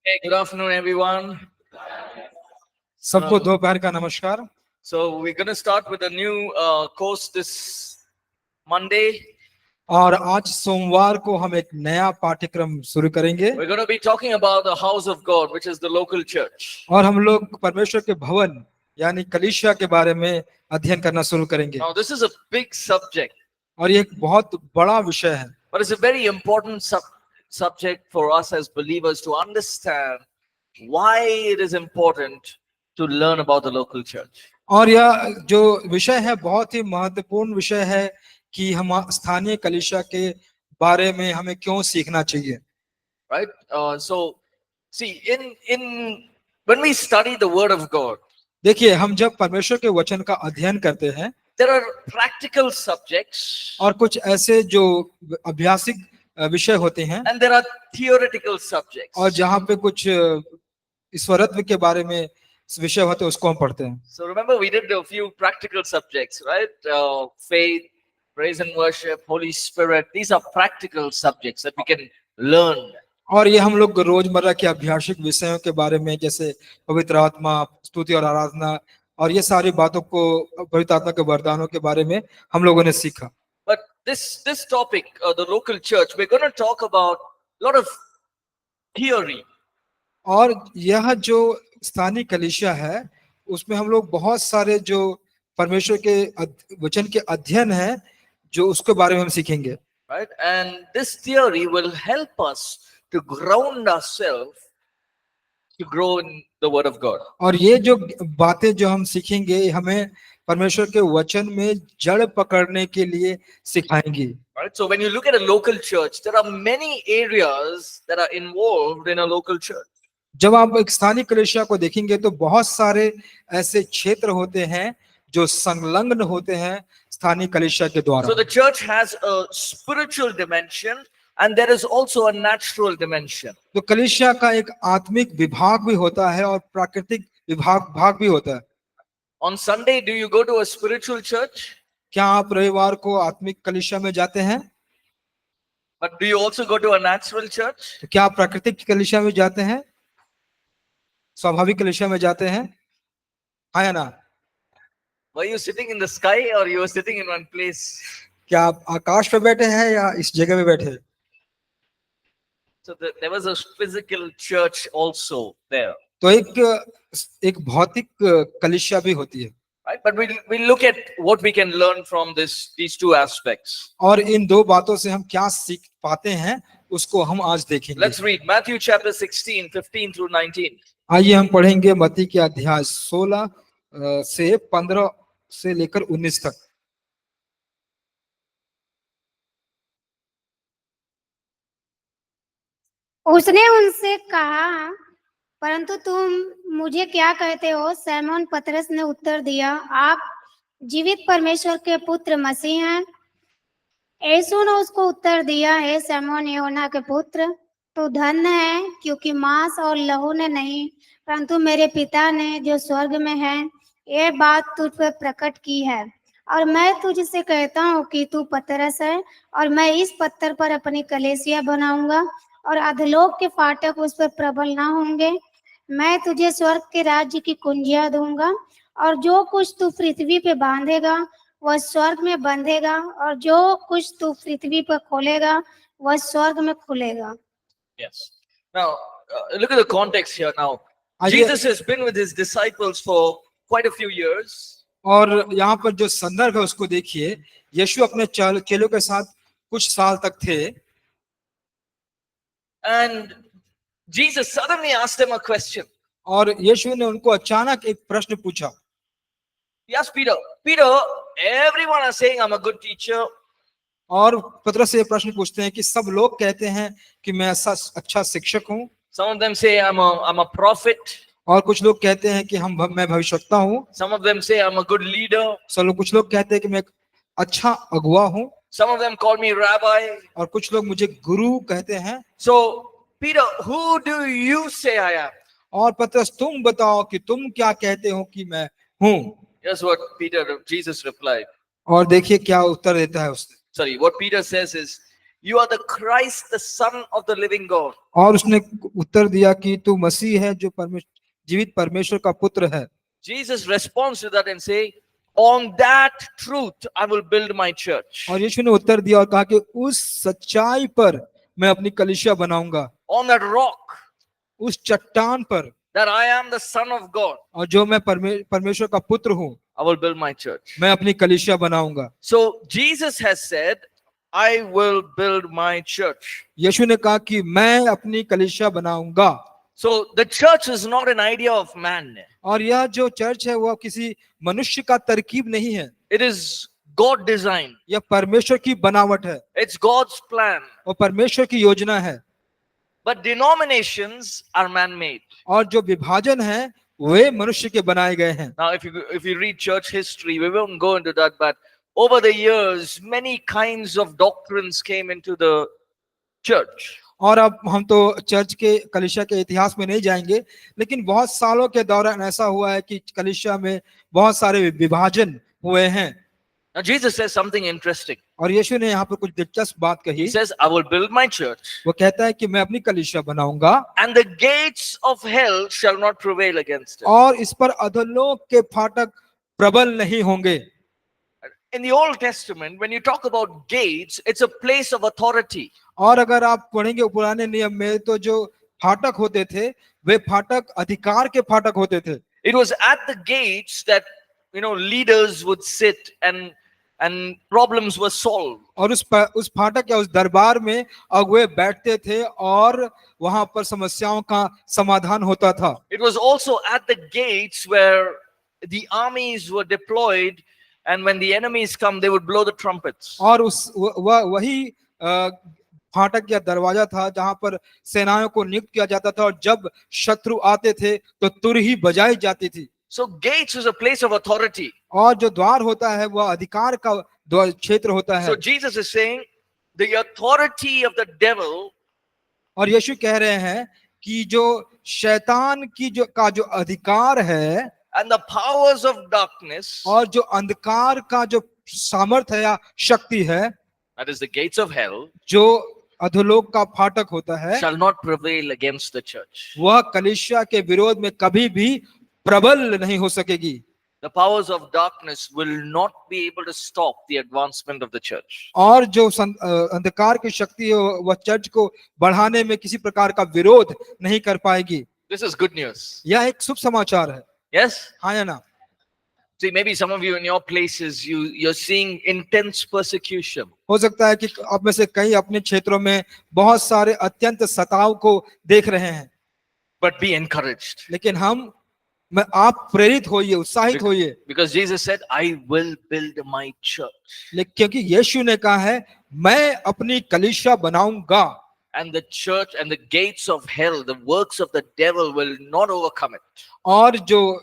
Hey, good afternoon, everyone. सबको दोपहर का नमस्कार। So we're going to start with a new course this Monday. और आज सोमवार को हम एक नया पाठ्यक्रम शुरू करेंगे We're going to be talking about the house of God, which is the local church. और हम लोग परमेश्वर के भवन यानी कलीसिया के बारे में अध्ययन करना शुरू करेंगे। Now, this is a big subject, और ये एक बहुत बड़ा विषय है, but it's a very important subject for us as believers to understand why it is important to learn about the local church. और यह जो विषय है बहुत ही महत्वपूर्ण विषय है कि हम स्थानीय कलीसिया के बारे में हमें क्यों सीखना चाहिए। Right? So, see, when we study the Word of God, देखिए, हम जब परमेश्वर के वचन का अध्ययन करते हैं there are practical subjects और कुछ ऐसे जो अभ्यासिक विषय होते हैं and there are theoretical subjects. और जहाँ पे कुछ ईश्वरत्व के बारे में विषय होते हैं उसको हम पढ़ते हैं। So remember we did a few practical subjects, right? Faith, praise and worship, Holy Spirit. These are practical subjects that we can learn. और ये हम लोग रोजमर्रा के अभ्यासिक विषयों के बारे में जैसे पवित्र आत्मा, स्तुति और आराधना और ये सारी बातों को पवित्र आत्मा के वरदानों के बारे में हम लोगों ने सीखा। But this topic, the local church, we're going to talk about a lot of theory. और यह जो स्थानीय कलीसिया है उसमें हम लोग बहुत सारे जो परमेश्वर के वचन के अध्ययन है जो उसके बारे में हम सीखेंगे। Right? And this theory will help us to ground ourselves to grow in the Word of God. और ये जो बातें जो हम सीखेंगे हमें परमेश्वर के वचन में जड़ पकड़ने के लिए सिखाएंगी। Right? So when you look at a local church, there are many areas that are involved in a local church. जब आप एक स्थानीय कलीसिया को देखेंगे तो बहुत सारे ऐसे क्षेत्र होते हैं जो संलग्न होते हैं स्थानीय कलीसिया के द्वारा। So the church has a spiritual dimension and there is also a natural dimension. तो कलीसिया का एक आत्मिक विभाग भी होता है और प्राकृतिक भाग भी होता है। On Sunday, do you go to a spiritual church? क्या आप रविवार को आत्मिक कलीसिया में जाते हैं? But do you also go to a natural church? तो क्या आप प्राकृतिक कलीसिया में जाते हैं? स्वाभाविक कलीसिया में जाते हैं? हाँ या ना? Were you sitting in the sky or you were sitting in one place? क्या आप आकाश पे बैठे हैं या इस जगह पे बैठे हैं? So there was a physical church also there. तो एक भौतिक कलीसिया भी होती है। Right? But we look at what we can learn from these two aspects. और इन दो बातों से हम क्या सीख पाते हैं उसको हम आज देखेंगे। Let's read Matthew chapter 16, 15 through 19. आइए हम पढ़ेंगे मत्ती के अध्याय 16 से 15 से लेकर 19 तक। उसने उनसे कहा, परंतु तुम मुझे क्या कहते हो? शैमोन पतरस ने उत्तर दिया, आप जीवित परमेश्वर के पुत्र मसीह हैं। यीशु ने उसको उत्तर दिया, हे शैमोन योना के पुत्र, तू धन्य है, क्योंकि मांस और लहू ने नहीं परंतु मेरे पिता ने जो स्वर्ग में है ये बात तुझ पर प्रकट की है। और मैं तुझसे कहता हूँ कि तू पतरस है और मैं इस पत्थर पर अपनी कलीसिया बनाऊंगा और अधोलोक के फाटक उस पर प्रबल ना होंगे। मैं तुझे स्वर्ग के राज्य की कुंजियां दूंगा और जो कुछ तू पृथ्वी पे बांधेगा वह स्वर्ग में बंधेगा और जो कुछ तू पृथ्वी पर खोलेगा वह स्वर्ग में खुलेगा। Yes. Now, look at the context here now. Jesus has been with his disciples for quite a few years. और यहाँ पर जो संदर्भ है उसको देखिए, यीशु अपने चेलों के साथ कुछ साल तक थे। And Jesus suddenly asked them a question. और यीशु ने उनको अचानक एक प्रश्न पूछा। He asked Peter, everyone is saying I'm a good teacher. और पतरस से ये प्रश्न पूछते हैं कि सब लोग कहते हैं कि मैं ऐसा अच्छा शिक्षक हूँ। Some of them say I'm a prophet. और कुछ लोग कहते हैं कि मैं भविष्यवक्ता हूँ। Some of them say I'm a good leader. कुछ लोग कहते हैं कि मैं एक अच्छा अगुवा हूँ। Some of them call me rabbi. और कुछ लोग मुझे गुरु कहते हैं। So Peter, who do you say I am? और पतरस, तुम बताओ कि तुम क्या कहते हो कि मैं हूँ। Here's what Jesus replied. और देखिए क्या उत्तर देता है उसने। Sorry, what Peter says is, You are the Christ, the Son of the living God. और उसने उत्तर दिया कि तू मसीह है जो जीवित परमेश्वर का पुत्र है। Jesus responds to that and say, on that truth I will build my church. और यीशु ने उत्तर दिया और कहा कि उस सच्चाई पर मैं अपनी कलीसिया बनाऊंगा, On that rock, उस चट्टान पर, that I am the Son of God, और जो मैं परमेश्वर का पुत्र हूँ, I will build my church. मैं अपनी कलीसिया बनाऊंगा। So Jesus has said, I will build my church. यीशु ने कहा कि मैं अपनी कलीसिया बनाऊंगा। So the church is not an idea of man. और यह जो चर्च है वह किसी मनुष्य का तरकीब नहीं है, It is God design. यह परमेश्वर की बनावट है It's God's plan. और परमेश्वर की योजना है। But denominations are man-made. और जो विभाजन है वे मनुष्य के बनाए गए हैं। Now, if you read church history, we won't go into that, but over the years, many kinds of doctrines came into the church. और अब हम तो चर्च के कलीसिया के इतिहास में नहीं जाएंगे, लेकिन बहुत सालों के दौरान ऐसा हुआ है कि कलीसिया में बहुत सारे विभाजन हुए हैं। Now, Jesus says something interesting. और यीशु ने यहाँ पर कुछ दिलचस्प बात He कही। says, I will build my church, वो कहता है कि मैं अपनी कलीसिया बनाऊंगा and the gates of hell shall not prevail against it. और इस पर अधोलोक के फाटक प्रबल नहीं होंगे। In the Old Testament, when you talk about gates, it's a place of authority. और अगर आप पढ़ेंगे पुराने नियम में तो जो फाटक होते थे वे फाटक अधिकार के फाटक होते थे। It was at the gates that leaders would sit and problems were solved. और उस फाटक या उस दरबार में अगुवे बैठते थे और वहां पर समस्याओं का समाधान होता था। It was also at the gates where the armies were deployed, and when the enemies come, they would blow the trumpets. और वही फाटक या दरवाजा था जहां पर सेनाओं को नियुक्त किया जाता था और जब शत्रु आते थे तो तुरही बजाई जाती थी। So gates is a place of authority. और जो द्वार होता है वह अधिकार का क्षेत्र होता है। So Jesus is saying the authority of the devil और यीशु कह रहे हैं कि जो शैतान की जो अधिकार है and the powers of darkness, और जो अंधकार का जो सामर्थ्य है या शक्ति है, that is the gates of hell, जो अधोलोक का फाटक होता है, shall not prevail against the church. वह कलीसिया के विरोध में कभी भी प्रबल नहीं हो सकेगी। The powers of darkness will not be able to stop the advancement of the church. और जो अंधकार की शक्ति है वह चर्च को बढ़ाने में किसी प्रकार का विरोध नहीं कर पाएगी। This is good news. यह एक शुभ समाचार है। Yes? हाँ या ना? See, maybe some of you in your places, you're seeing intense persecution. हो सकता है कि आप में से कई अपने क्षेत्रों में बहुत सारे अत्यंत सताव को देख रहे हैं। But be encouraged. लेकिन आप प्रेरित होइए, उत्साहित होइए। Because Jesus said, I will build my church. लेकिन क्योंकि यीशु ने कहा है मैं अपनी कलीसिया बनाऊंगा। And the church and the gates of hell, the works of the devil will not overcome it. और जो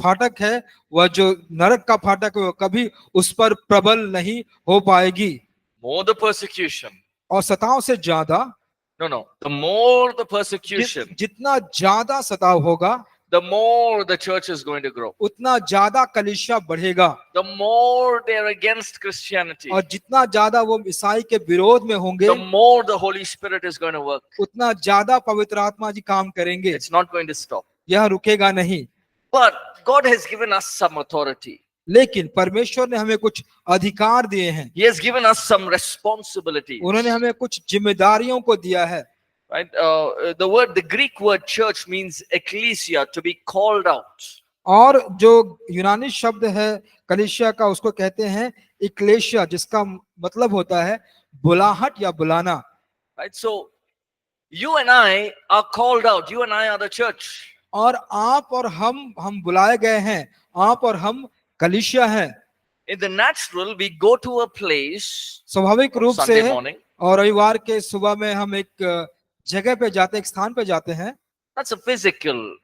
फाटक है वह जो नरक का फाटक है वह कभी उस पर प्रबल नहीं हो पाएगी। More the persecution. और सताव से ज्यादा, No. The more the persecution, जितना ज्यादा सताव होगा the more the church is going to grow. उतना ज्यादा कलीसिया बढ़ेगा। The more they're against Christianity, और जितना ज्यादा वो ईसाई के विरोध में होंगे the more the Holy Spirit is going to work. उतना ज्यादा पवित्र आत्मा जी काम करेंगे। It's not going to stop. यह रुकेगा नहीं। But God has given us some authority. लेकिन परमेश्वर ने हमें कुछ अधिकार दिए हैं। He has given us some responsibilities. उन्होंने हमें कुछ जिम्मेदारियों को दिया है। Right? The Greek word church means ecclesia, to be called out. और जो यूनानी शब्द है कलीसिया का उसको कहते हैं इक्लेशिया, जिसका मतलब होता है बुलाहट या बुलाना। Right? So you and I are called out. You and I are the church. और आप और हम बुलाए गए हैं, आप और हम कलीसिया हैं। In the natural, we go to a place स्वाभाविक रूप Sunday से morning. और रविवार के सुबह में हम एक जगह पे जाते, एक स्थान पे जाते हैं। That's a physical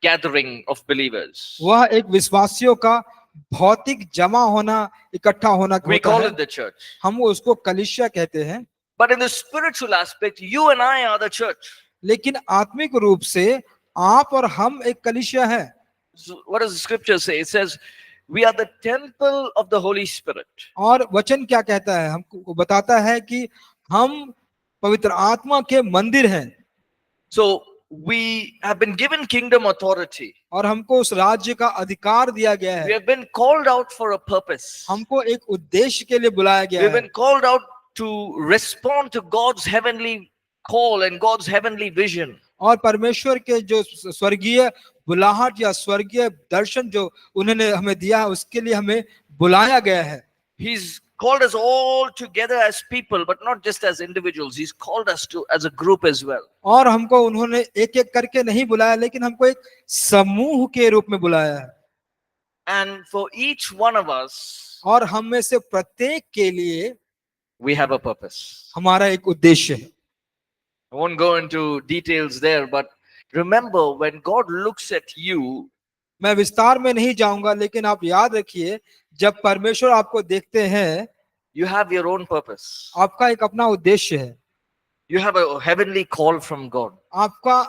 gathering of believers. वह एक विश्वासियों का भौतिक जमा होना, इकट्ठा होना We होता call है। it the church. हम उसको कलीसिया कहते हैं। But in the spiritual aspect, you and I are the church. लेकिन आत्मिक रूप से आप और हम एक कलीसिया है। So what does the scripture say? It says, We are the temple of the Holy Spirit. और वचन क्या कहता है, हमको बताता है कि हम पवित्र आत्मा के मंदिर हैं So we have been given kingdom authority. और हमको उस राज्य का अधिकार दिया गया We है, have been called out for a purpose. हमको एक उद्देश्य के लिए बुलाया We गया have है been called out to respond to God's heavenly call and God's heavenly vision. और परमेश्वर के जो स्वर्गीय बुलाहट या स्वर्गीय दर्शन जो उन्होंने हमें दिया है उसके लिए हमें बुलाया गया है। He's called us all together as people, but not just as individuals. He's called us to as a group as well. और हमको उन्होंने एक एक करके नहीं बुलाया, लेकिन हमको एक समूह के रूप में बुलाया है। And for each one of us, और हम में से प्रत्येक के लिए we have a purpose. हमारा एक उद्देश्य है। I won't go into details there, but remember when God looks at you, मैं विस्तार में नहीं जाऊंगा, लेकिन आप याद रखिए जब परमेश्वर आपको देखते हैं, you have your own purpose. आपका एक अपना उद्देश्य है, You have a heavenly call from God. आपका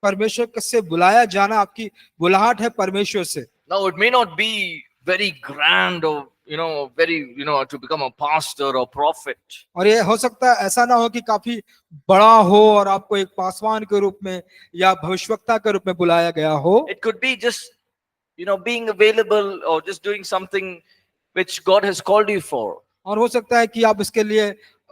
परमेश्वर से बुलाया जाना, आपकी बुलाहट है परमेश्वर से। Now, it may not be very grand or, very, to become a pastor or prophet. और ये हो सकता है ऐसा ना हो कि काफी बड़ा हो और आपको एक पासवान के रूप में या भविष्यवक्ता के रूप में बुलाया गया हो। It could be just, being available or just doing something which God has called you for. और हो सकता है कि आप इसके लिए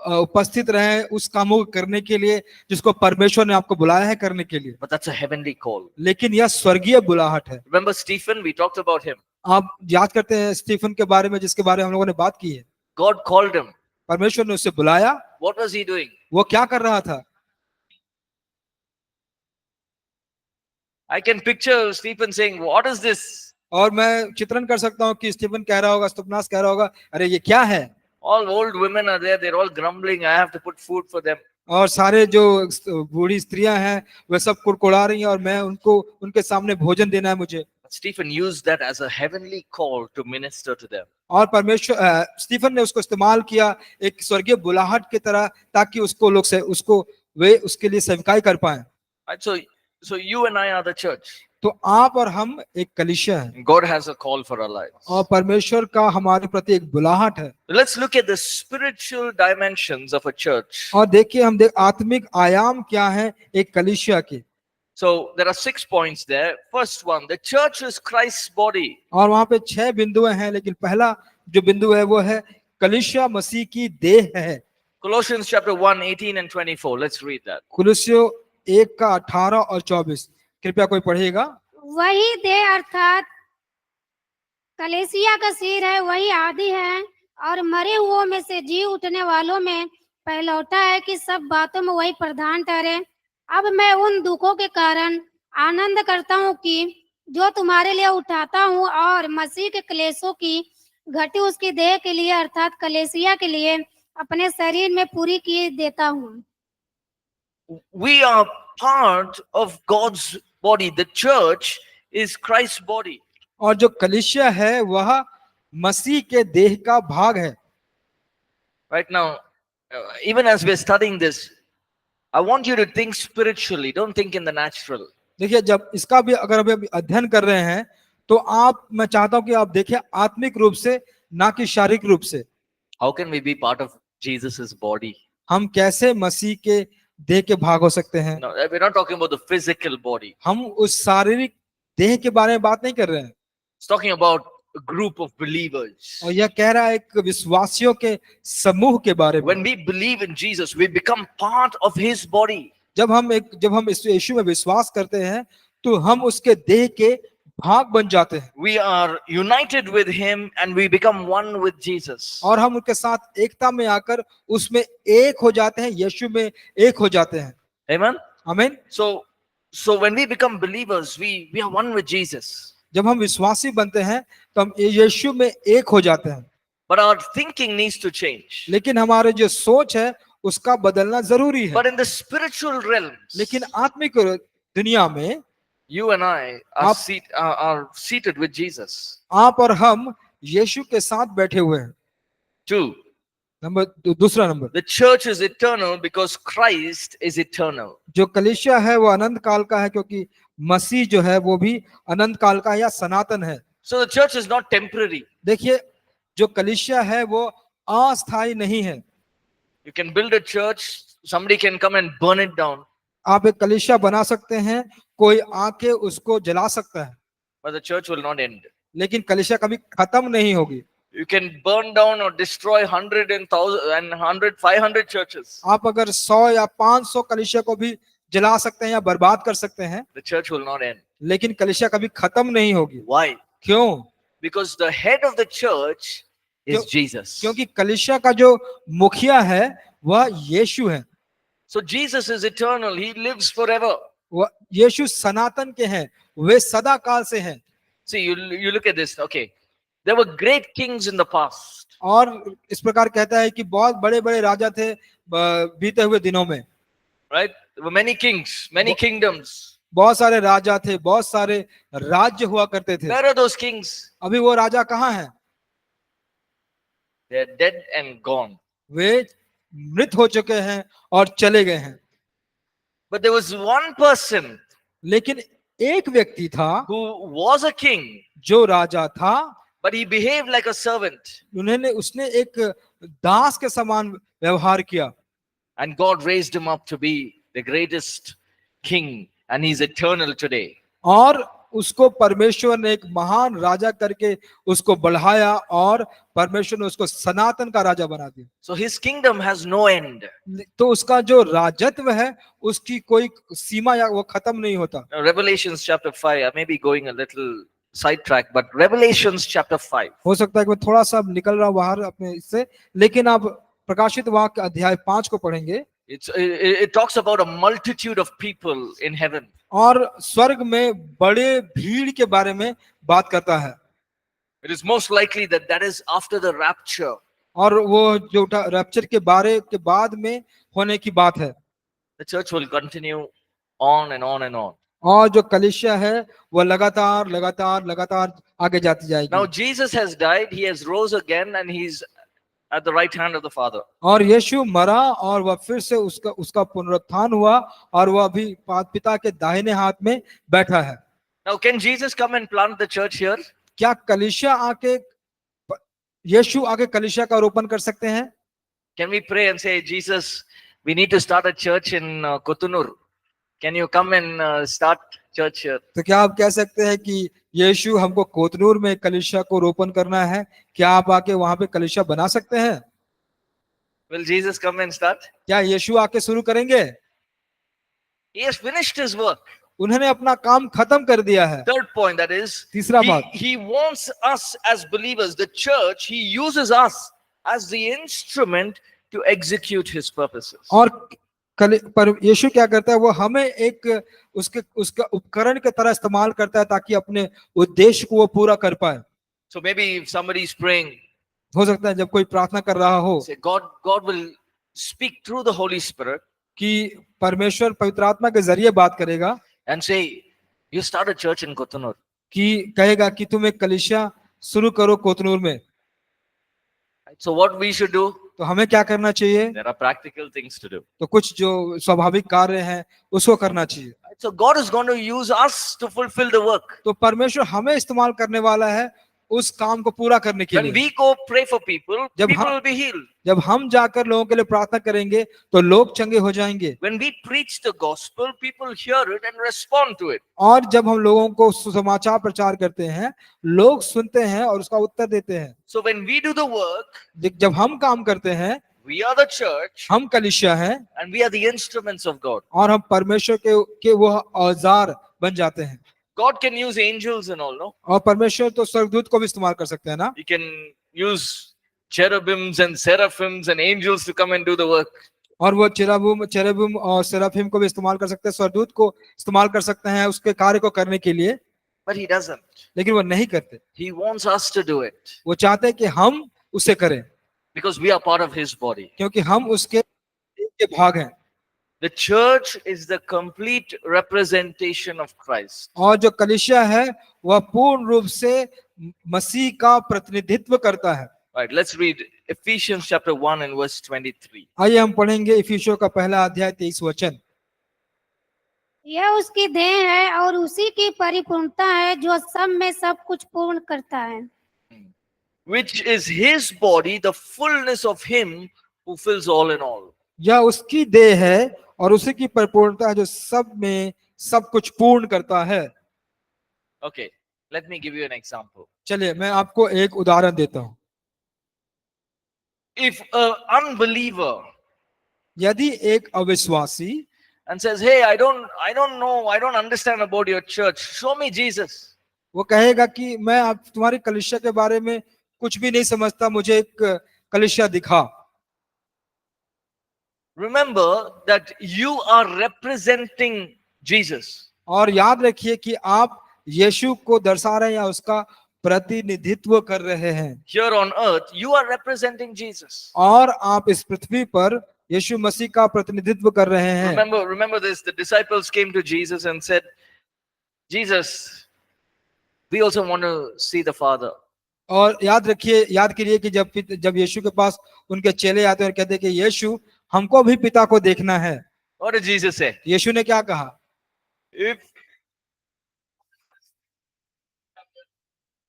उपस्थित रहें उस कामों को करने के लिए जिसको परमेश्वर ने आपको बुलाया है करने के लिए, But that's a heavenly call. लेकिन यह स्वर्गीय बुलाहट है। Remember Stephen? We talked about him. आप याद करते हैं स्टीफन के बारे में, जिसके बारे में हम लोगों ने बात की है। God called him. परमेश्वर ने उसे बुलाया, What was he doing? वो क्या कर रहा था? I can picture Stephen saying, "What is this?" और मैं चित्रण कर सकता हूँ कि स्टीफन कह रहा होगा, स्तुपनास कह रहा होगा, अरे ये क्या है? All old women are there. They're all grumbling. I have to put food for them. और सारे जो बूढ़ी स्त्रियां हैं वे सब कुड़कुड़ा रही हैं और मैं उनको उनके सामने भोजन देना है मुझे। But Stephen used that as a heavenly call to minister to them. और परमेश्वर स्टीफन ने उसको इस्तेमाल किया एक स्वर्गीय बुलाहट की तरह, ताकि उसको लोग से उसको वे उसके लिए सेवकाई कर पाए। Right? So you and I are the church. तो आप और हम एक कलीसिया है God has a call for our lives. और परमेश्वर का हमारे प्रति एक बुलाहट है। Let's look at the spiritual dimensions of a church. और देखिए हम आत्मिक आयाम क्या है एक कलीसिया के। So there are 6 points there. First one, the church is Christ's body. और वहां पे 6 बिंदुएं हैं, लेकिन पहला जो बिंदु है वो है कलीसिया मसीह की देह है। Colossians chapter 1, 18 and 24. Let's read that. कुलुस्सियों 1 का 18 और 24, कृपया कोई पढ़ेगा। वही देह अर्थात कलेसिया का सिर है, वही आदि है और मरे हुओं में से जी उठने वालों में पहलौठा है कि सब बातों में वही प्रधान ठहरे। अब मैं उन दुखों के कारण आनंद करता हूँ कि जो तुम्हारे लिए उठाता हूँ और मसीह के क्लेशों की घटी उसकी देह के लिए अर्थात कलेसिया के लिए अपने शरीर में पूरी की देता हूँ। We are part of God's body. The church is Christ's body. और जो कलीसिया है वह मसीह के देह का भाग है। Right now, even as we're studying this, I want you to think spiritually. Don't think in the natural. देखिए जब इसका भी अगर अभी अध्ययन कर रहे हैं तो मैं चाहता हूं कि आप देखें आत्मिक रूप से, ना कि शारीरिक रूप से। How can we be part of Jesus's body? हम कैसे मसीह के देह के भाग हो सकते हैं? No, we're not talking about the physical body. हम उस शारीरिक देह के बारे में बात नहीं कर रहे हैं। It's talking about a grouप of believers. और यह कह रहा है एक विश्वासियों के समूह के बारे में। When we believe in Jesus, we become part of His body. जब हम इस यीशु में विश्वास करते हैं तो हम उसके देह के भाग बन जाते हैं। We are united with Him and we become one with Jesus. और हम उनके साथ एकता में आकर उसमें एक हो जाते हैं, यीशु में एक हो जाते हैं। Amen. आमीन। So when we become believers, we are one with Jesus. जब हम विश्वासी बनते हैं तो हम यीशु में एक हो जाते हैं। But our thinking needs to change. लेकिन हमारे जो सोच है उसका बदलना जरूरी है। But in the spiritual realms, लेकिन आत्मिक दुनिया में you and I are seated with Jesus. आप और हम यीशु के साथ बैठे हुए हैं। 2. दूसरा number, The church is eternal because Christ is eternal. जो कलीसिया है वो अनंत काल का है क्योंकि मसीह जो है वो भी अनंत काल का या सनातन है। So the church is not temporary. देखिए, जो कलीसिया है वो अस्थायी नहीं है। You can build a church, somebody can come and burn it down, आप एक कलीसिया बना सकते हैं, कोई आके उसको जला सकता है, but the church will not end. लेकिन कलीसिया कभी खत्म नहीं होगी। You can burn down or destroy 100 and 1000 and 100, 500 churches. आप अगर 100 या 500 कलीसिया को भी जला सकते हैं या बर्बाद कर सकते हैं, The church will not end. लेकिन कलीसिया कभी खत्म नहीं होगी। Why? क्यों? Because the head of the church is क्यों- Jesus. क्योंकि कलीसिया का जो मुखिया है वह यीशु है। So Jesus is eternal. He lives forever. वह यीशु सनातन के हैं, वे सदा काल से हैं। See, you look at this. Okay. There were great kings in the past. और इस प्रकार कहता है कि बहुत बड़े बड़े राजा थे बीते हुए दिनों में, Right? There were many kings, many kingdoms. बहुत सारे राजा थे, बहुत सारे राज्य हुआ करते थे। Where are those kings? अभी वो राजा कहाँ हैं? They're dead and gone. वे मृत हो चुके हैं और चले गए हैं। But there was one person लेकिन एक व्यक्ति था who was a king, जो राजा था, but he behaved like a servant. उसने एक दास के समान व्यवहार किया, And God raised him up to be the greatest king, and he's eternal today. और उसको परमेश्वर ने एक महान राजा करके उसको बढ़ाया और परमेश्वर ने उसको सनातन का राजा बना दिया। So his kingdom has no end. तो उसका जो राजत्व है उसकी कोई सीमा या वो खत्म नहीं होता। Now, Revelations chapter 5, I may be going a little sidetrack, but Revelations chapter 5. हो सकता है कि मैं थोड़ा सा निकल रहा हूं बाहर अपने इससे, लेकिन आप प्रकाशित वाक्य अध्याय 5 को पढ़ेंगे। It talks about a multitude of people in heaven. और स्वर्ग में बड़े भीड़ के बारे में बात करता है। It is most likely that that is after the rapture. और वो जो रैप्चर के बारे के बाद में होने की बात है। The church will continue on and on and on. और जो कलीसिया है वो लगातार लगातार लगातार आगे जाती जाएगी। Now Jesus has died, he has rose again, and he's at the right hand of the Father. और यीशु मरा और वह फिर से उसका पुनरुत्थान हुआ और वह अभी पिता के दाहिने हाथ में बैठा है। Now can Jesus come and plant the church here? क्या कलीसिया आके यीशु आके कलीसिया का रोपण कर सकते हैं? Can we pray and say, Jesus, we need to start a church in Kotunur. Can you come and start church here? तो क्या आप कह सकते हैं कि यीशु हमको कोतनूर में कलीसिया को रोपण करना है, क्या आप आके वहां पे कलीसिया बना सकते हैं? Will Jesus come and start? क्या यीशु आके शुरू करेंगे? He has finished his work. उन्होंने अपना काम खत्म कर दिया है। Third point, that is, तीसरा बात, he wants us as believers, the church, he uses us as the instrument to execute his purposes. और पर यीशु क्या करता है, वो हमें एक उसका उपकरण की तरह इस्तेमाल करता है ताकि अपने उद्देश्य को वो पूरा कर पाए। So maybe if somebody is praying, हो सकता है जब कोई प्रार्थना कर रहा हो say God will speak through the Holy Spirit कि परमेश्वर पवित्र आत्मा के जरिए बात करेगा and say, you start a church in Kotunur. कि कहेगा कि तुम एक कलीसिया शुरू करो कोतनूर में। So what we should do? तो हमें क्या करना चाहिए? There are practical things to do. तो कुछ जो स्वाभाविक कार्य हैं उसको करना चाहिए। So God is going to use us to fulfill the work. तो परमेश्वर हमें इस्तेमाल करने वाला है उस काम को पूरा करने के When लिए। we go pray for people, जब people हम- will be healed. जब हम जाकर लोगों के लिए प्रार्थना करेंगे तो लोग चंगे हो जाएंगे। When we preach the gospel, people hear it and respond to it. और जब हम लोगों को सुसमाचार प्रचार करते हैं, लोग सुनते हैं और उसका उत्तर देते हैं। So when we do the work, जब हम काम करते हैं, we are the church हम कलीसिया हैं and we are the instruments of God. और हम परमेश्वर के वो औजार बन जाते हैं। God can use angels and all, no? और परमेश्वर तो स्वर्गदूत को भी इस्तेमाल कर सकते हैं ना। He can use cherubims and seraphims and angels to come and do the work. और वो चेरुबिम और सेराफिम को भी इस्तेमाल कर सकते हैं, स्वर्गदूत को इस्तेमाल कर सकते हैं उसके कार्य को करने के लिए, But he doesn't. लेकिन वो नहीं करते। He wants us to do it वो चाहते हैं कि हम उसे करें because we are part of his body. क्योंकि हम उसके भाग हैं। The church is the complete representation of Christ. और जो कलीसिया है वह पूर्ण रूप से मसीह का प्रतिनिधित्व करता है। Right, let's read Ephesians chapter 1 and verse 23. आइए हम पढ़ेंगे इफिसियों का पहला अध्याय 23 वचन। यह उसकी देह है और उसी की परिपूर्णता है जो सब में सब कुछ पूर्ण करता है, which is his body, the fullness of him who fills all in all. यह उसकी देह है और उसी की परिपूर्णता है जो सब में सब कुछ पूर्ण करता है। Okay, let me give you an example. चलिए मैं आपको एक उदाहरण देता हूं। If an unbeliever यदि एक अविश्वासी and says, "Hey, I don't know, I don't understand about your church. Show me Jesus." वो कहेगा कि मैं आप तुम्हारी कलीसिया के बारे में कुछ भी नहीं समझता, मुझे एक कलीसिया दिखा। Remember that you are representing Jesus. और याद रखिए कि आप यीशु को दर्शा रहे हैं या उसका प्रतिनिधित्व कर रहे हैं, Here on earth, you are representing Jesus. और आप इस पृथ्वी पर यीशु मसीह का प्रतिनिधित्व कर रहे हैं। Remember this. The disciples came to Jesus and said, "Jesus, we also want to see the Father." और याद करिए कि जब यीशु के पास उनके चेले आते हैं और कहते हैं कि यीशु हमको भी पिता को देखना है, What did Jesus say? यीशु ने क्या कहा?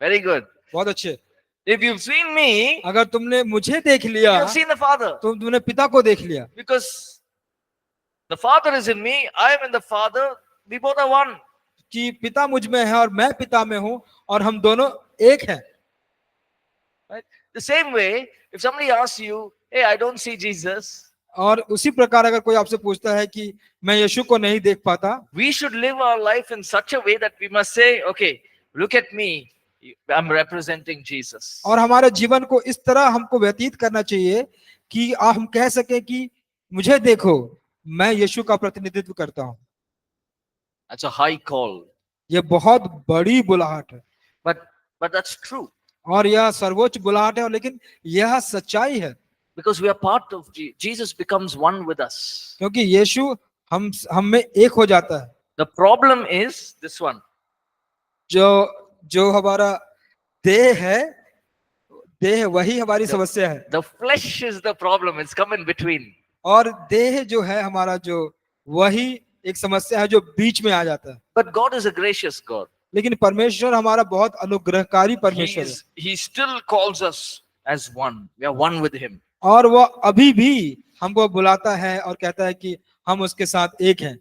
Very good. बहुत अच्छे। If you've seen me, अगर तुमने मुझे देख लिया you've seen the Father. तुमने पिता को देख लिया, Because the Father is in me, I am in the Father, we both are one. कि पिता मुझ में है और मैं पिता में हूं और हम दोनों एक हैं। Right? The same way, if somebody asks you, "Hey, I don't see Jesus," और उसी प्रकार अगर कोई आपसे पूछता है कि मैं यीशु को नहीं देख पाता, we should live our life in such a way that we must say, "Okay, look at me. I'm representing Jesus." और हमारे जीवन को इस तरह हमको व्यतीत करना चाहिए कि हम कह सके कि मुझे देखो, मैं यीशु का प्रतिनिधित्व करता हूं। That's a high call. ये बहुत बड़ी बुलाहट है, But that's true. और यह सर्वोच्च बुलाहट है, और लेकिन यह सच्चाई है, Because we are part of Jesus becomes one with us. क्योंकि यीशु हम में एक हो जाता है। The problem is this one. जो हमारा देह है वही हमारी समस्या है, The flesh is the problem. It's come in between. और देह जो है हमारा जो वही एक समस्या है जो बीच में आ जाता है। But God is a gracious God. लेकिन परमेश्वर हमारा बहुत अनुग्रहकारी परमेश्वर है, He still calls us as one. We are one with Him. और वो अभी भी हमको बुलाता है और कहता है कि हम उसके साथ एक हैं।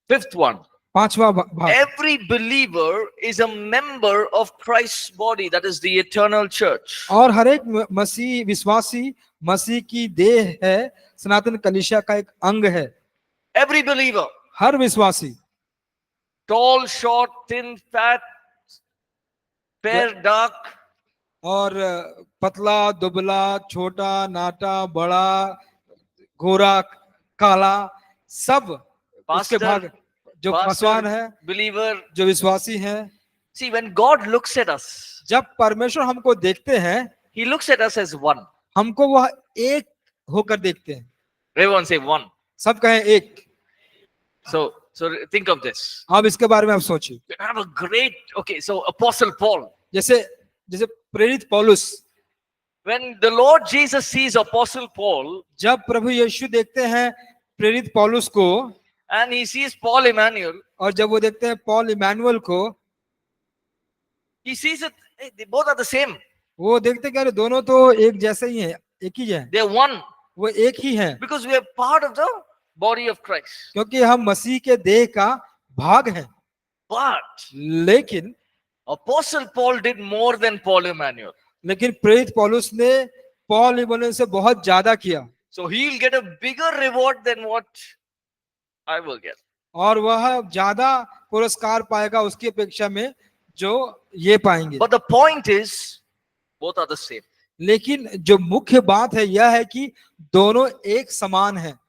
Fifth one. पांचवा भाग, Every believer is a member of Christ's body, that is the eternal church. और हर एक मसीह विश्वासी मसीह की देह है, सनातन कलीसिया का एक अंग है। Every believer, हर विश्वासी, tall, short, thin, fat, fair, dark, और पतला, दुबला, छोटा, नाटा, बड़ा, गोरा, काला, सब उसके भाग, जो पासवान है, believer. जो विश्वासी हैं। See, when God looks at us, जब परमेश्वर हमको देखते हैं, He looks at us as one. हमको वह एक होकर देखते हैं। Everyone say one. सब कहें एक। So think of this. अब इसके बारे में आप सोचिए। You have a great, okay, so Apostle Paul. जैसे प्रेरित पौलुस, When the Lord Jesus sees Apostle Paul, जब प्रभु यीशु देखते हैं प्रेरित पौलुस को, and he sees Paul Emmanuel, और जब वो देखते हैं पॉल इमैनुअल को, he sees it, hey, they both are the same. वो देखते हैं कि अरे दोनों तो एक जैसे ही हैं, एक ही हैं, They are one. वो एक ही हैं, Because we are part of the body of Christ. क्योंकि हम मसीह के देह का भाग हैं। But लेकिन Apostle Paul did more than Paul Emmanuel. प्रेरित पौलुस ने पॉल इमैनुअल से बहुत ज्यादा किया, So he'll get a bigger reward than what I will get. और वह ज्यादा पुरस्कार पाएगा उसकी अपेक्षा में जो ये पाएंगे। But the point is, both are the same. लेकिन जो मुख्य बात है यह है कि दोनों एक समान हैं।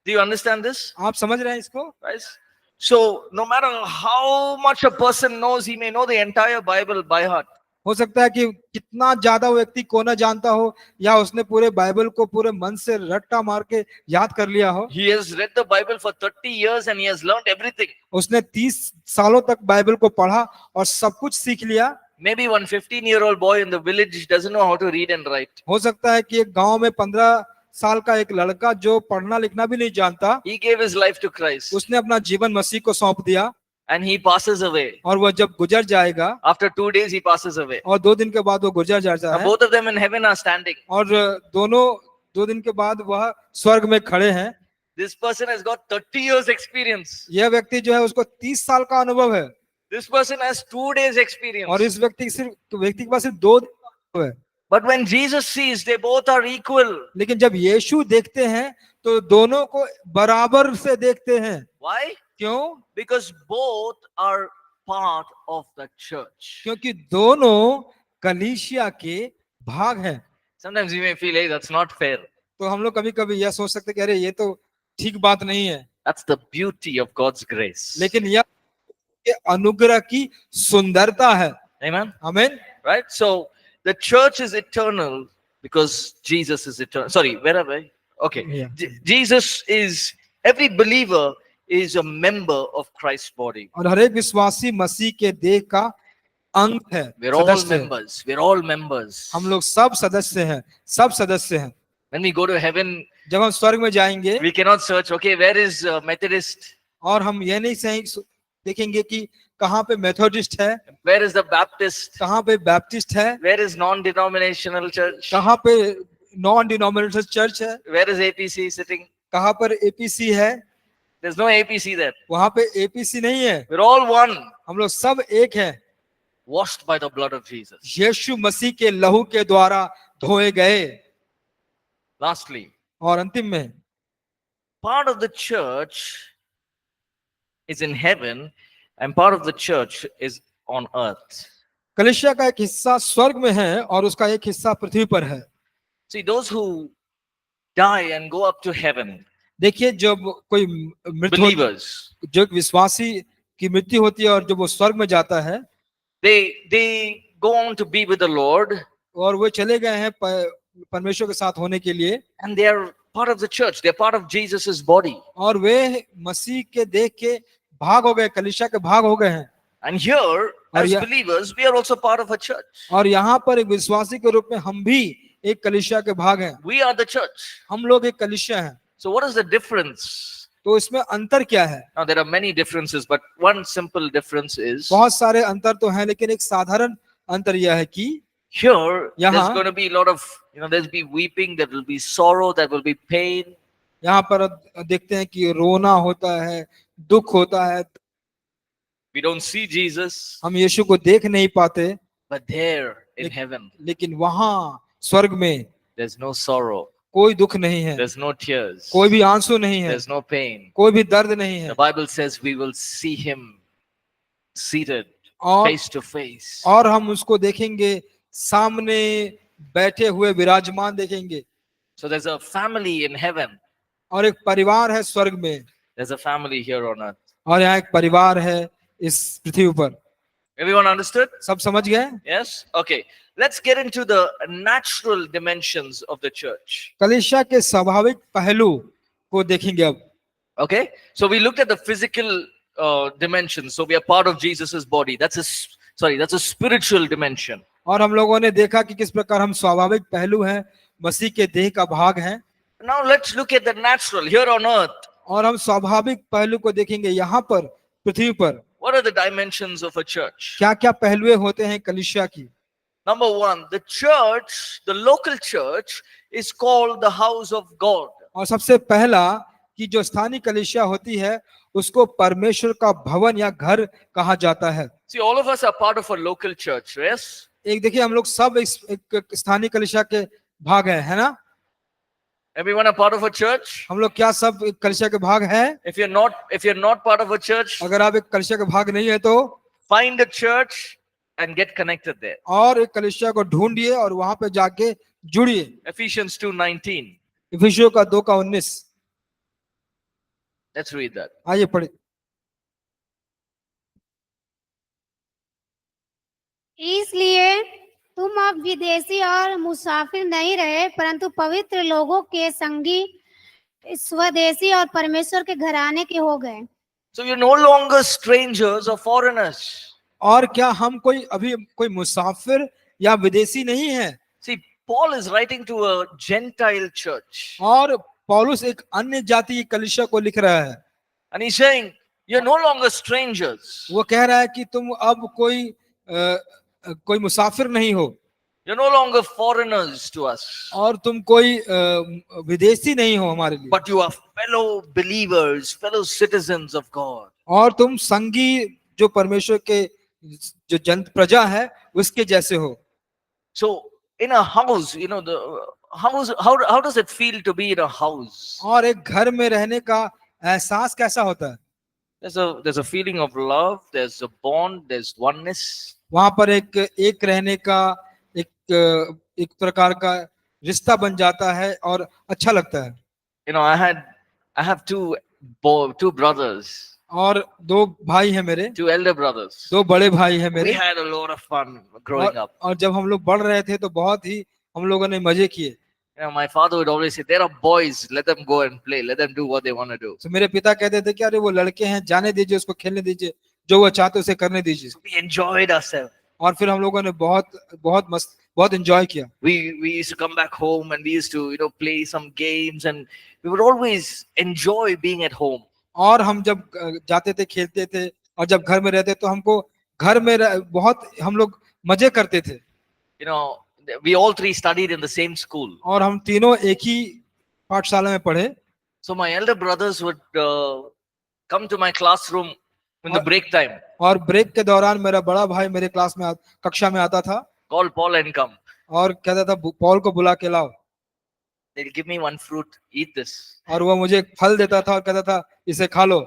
Do you understand this, आप समझ रहे हैं इसको? guys? So no matter how much a person knows, he may know the entire Bible by heart. हो सकता है कि कितना ज्यादा वो व्यक्ति को न जानता हो, या उसने पूरे बाइबल को पूरे मन से रट्टा मार के याद कर लिया हो। He has read the Bible for 30 years and he has learned everything. उसने 30 सालों तक बाइबल को पढ़ा और सब कुछ सीख लिया। Maybe one 15-year-old boy in the village doesn't know how to read and write. हो सकता है कि एक गांव में 15 साल का एक लड़का जो पढ़ना लिखना भी नहीं जानता, he gave his life to Christ उसने अपना जीवन मसीह को सौंप दिया, and he passes away. और वह जब गुजर जाएगा, After 2 days, he passes away. और 2 दिन के बाद वो गुजर जाता Now, है, both of them in heaven are standing. और दोनों 2 दिन के बाद वह स्वर्ग में खड़े हैं। This person has got 30 years experience. यह व्यक्ति जो है उसको 30 साल का अनुभव है, This person has 2 days और experience. इस व्यक्ति के पास सिर्फ 2 दिन का अनुभव है। But when Jesus sees, they both are equal. लेकिन जब यीशु देखते हैं तो दोनों को बराबर से देखते हैं। Why? क्यों? Because both are part of the church. क्योंकि दोनों कलीसिया के भाग हैं। Sometimes you may feel, hey, that's not fair. तो हम लोग कभी कभी यह सोच सकते कि अरे ये तो ठीक बात नहीं है, That's the beauty of God's grace. लेकिन यह ये अनुग्रह की सुंदरता है। Amen. आमीन। Right? So the church is eternal because Jesus is eternal. Sorry, where am I? Okay. Yeah. Jesus is, every believer is a member of Christ's body. और हर एक विश्वासी मसीह के देह का अंग है, We're all सदस्य है। members. We're all members. हम लोग सब सदस्य हैं, सब सदस्य हैं। When we go to heaven, जब हम स्वर्ग में जाएंगे we cannot search, okay, where is Methodist? और हम ये नहीं सही देखेंगे कि कहाँ पे मेथोडिस्ट है, Where is the Baptist? कहाँ पे बैप्टिस्ट है, Where is non-denominational church? कहाँ पे नॉन डिनोमिनेशनल चर्च है, Where is APC sitting? कहाँ पर एपीसी है, There's no APC there. वहां पे एपीसी नहीं है। We're all one, हम लोग सब एक हैं, washed by the blood of Jesus. यीशु मसीह के लहू के द्वारा धोए गए। Lastly, और अंतिम में part of the church is in heaven and part of the church is on earth. कलीसिया का एक हिस्सा स्वर्ग में है और उसका एक हिस्सा पृथ्वी पर है। See, those who die and go up to heaven, देखिए, जब कोई मृत्यु believers, जो एक विश्वासी की मृत्यु होती है और जब वो स्वर्ग में जाता है, they go on to be with the Lord और वो चले गए हैं परमेश्वर के साथ होने के लिए, and they are part of the church. They're part of Jesus's body. और वे मसीह के देह के भाग हो गए, कलीसिया के भाग हो गए हैं। And here, as yeah. believers, we are also part of a church. और यहाँ पर एक विश्वासी के रूप में हम भी एक कलीसिया के भाग हैं। We are the church. हम लोग एक कलीसिया हैं। So what is the difference? तो इसमें अंतर क्या है? Now there are many differences, but one simple difference is बहुत सारे अंतर तो हैं, लेकिन एक साधारण अंतर यह है कि here there's यहाँ going to be a lot of, there'll be weeping, there will be sorrow, there will be pain. यहाँ पर देखते हैं कि रोना होता है, दुख होता है। We don't see Jesus, हम यीशु को देख नहीं पाते, but there in heaven, लेकिन वहां स्वर्ग में there's no sorrow, कोई दुख नहीं है, there's no tears, कोई भी आंसू नहीं है, there's no pain. कोई भी दर्द नहीं है। The Bible says we will see him seated और face to face. और हम उसको देखेंगे, सामने बैठे हुए विराजमान देखेंगे। So there's a family in heaven. और एक परिवार है स्वर्ग में, There's a family here on earth. और यहाँ एक परिवार है इस पृथ्वी पर। Everyone understood? सब समझ गए? Yes? Okay. Let's get into the natural dimensions of the church. कलीसिया के स्वाभाविक पहलू को देखेंगे अब। Okay? So we looked at the physical dimensions. So we are part of Jesus's body. That's a spiritual dimension. और हम लोगों ने देखा कि किस प्रकार हम स्वाभाविक पहलू हैं, मसीह के देह का भाग हैं। Now let's look at the natural here on earth. और हम स्वाभाविक पहलू को देखेंगे यहाँ पर पृथ्वी पर। What are the dimensions of a church? क्या क्या पहलुए होते हैं कलीसिया की? Number one, the church, the local church is called the house of God. और सबसे पहला कि जो स्थानीय कलीसिया होती है उसको परमेश्वर का भवन या घर कहा जाता है। See, all of us are part of a local church, yes? एक देखिए, हम लोग सब एक स्थानीय कलीसिया के भाग हैं, है ना? Everyone a part of a church? हम लोग क्या सब एक कलीसिया के भाग हैं? If you're not part of a church, अगर आप एक कलीसिया के भाग नहीं है तो find a church and get connected there. और एक कलीसिया को ढूंढिए और वहां पे जाके जुड़िए। Ephesians 2:19. इफिसियों का 2:19। Let's read that. आइए पढ़े। इसलिए तुम अब विदेशी और मुसाफिर नहीं रहे, परंतु पवित्र लोगों के संगी, स्वदेशी और परमेश्वर के घराने के हो गए। So you're no longer strangers or foreigners. और क्या हम कोई अभी कोई मुसाफिर या विदेशी नहीं है? See, Paul is writing to a Gentile church. और पौलुस एक अन्य जाति की कलीसिया को लिख रहा है। And he's saying, you're no longer strangers. वो कह रहा है कि तुम अब कोई मुसाफिर नहीं हो You're no longer foreigners to us. और तुम कोई विदेशी नहीं हो हमारे लिए, But you are fellow believers, fellow citizens of God. और तुम संगी जो परमेश्वर के जो जन प्रजा है उसके जैसे हो। So in a house, the house, how does it feel to be in a house? और एक घर में रहने का एहसास कैसा होता है? There's a feeling of love, there's a bond, there's oneness. वहां पर एक रहने का एक प्रकार का रिश्ता बन जाता है और अच्छा लगता है। I have two brothers, और दो भाई हैं मेरे, two elder brothers. दो बड़े भाई हैं We मेरे, had a lot of fun growing up. और जब हम लोग बढ़ रहे थे तो बहुत ही हम लोगों ने मजे किए। My father would always say, there are boys, let them go and play, let them do what they want to do. तो मेरे पिता कहते थे कि अरे वो लड़के हैं, जाने दीजिए, उसको खेलने दीजिए, जो वो चाहते उसे करने दीजिए। We enjoyed ourselves. और फिर हम लोगों ने बहुत एंजॉय किया। We used to come back home and we used to play some games, and we would always enjoy being at home. और हम जब जाते थे खेलते थे, और जब घर में रहते तो हमको घर में बहुत हम लोग मजे करते थे। We all three studied in the same school. और हम तीनों एक ही पाठशाला में पढ़े। So my elder brothers would come to my classroom in the break time. और ब्रेक के दौरान मेरा बड़ा भाई मेरे कक्षा में आता था। Call Paul and come. और कहता था पॉल को बुला के लाओ। They'll give me one fruit, eat this. और वो मुझे एक फल देता था और कहता था इसे खा लो।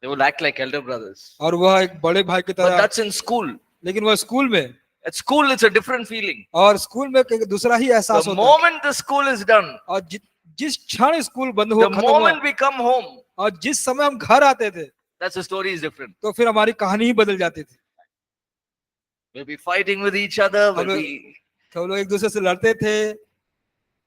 They would act like elder brothers. और वह एक बड़े भाई की But तरह। that's in school. लेकिन वह स्कूल में, At school, it's a different feeling. और स्कूल में एक दूसरा ही एहसास The होता है। moment the school is done, और जिस क्षण स्कूल बंद the खत्म हुआ, moment we come home, और जिस समय हम घर आते थे, that's the story is different. तो फिर हमारी कहानी ही बदल जाती थी। We'll be fighting with each other, तो हम लोग एक दूसरे से लड़ते थे,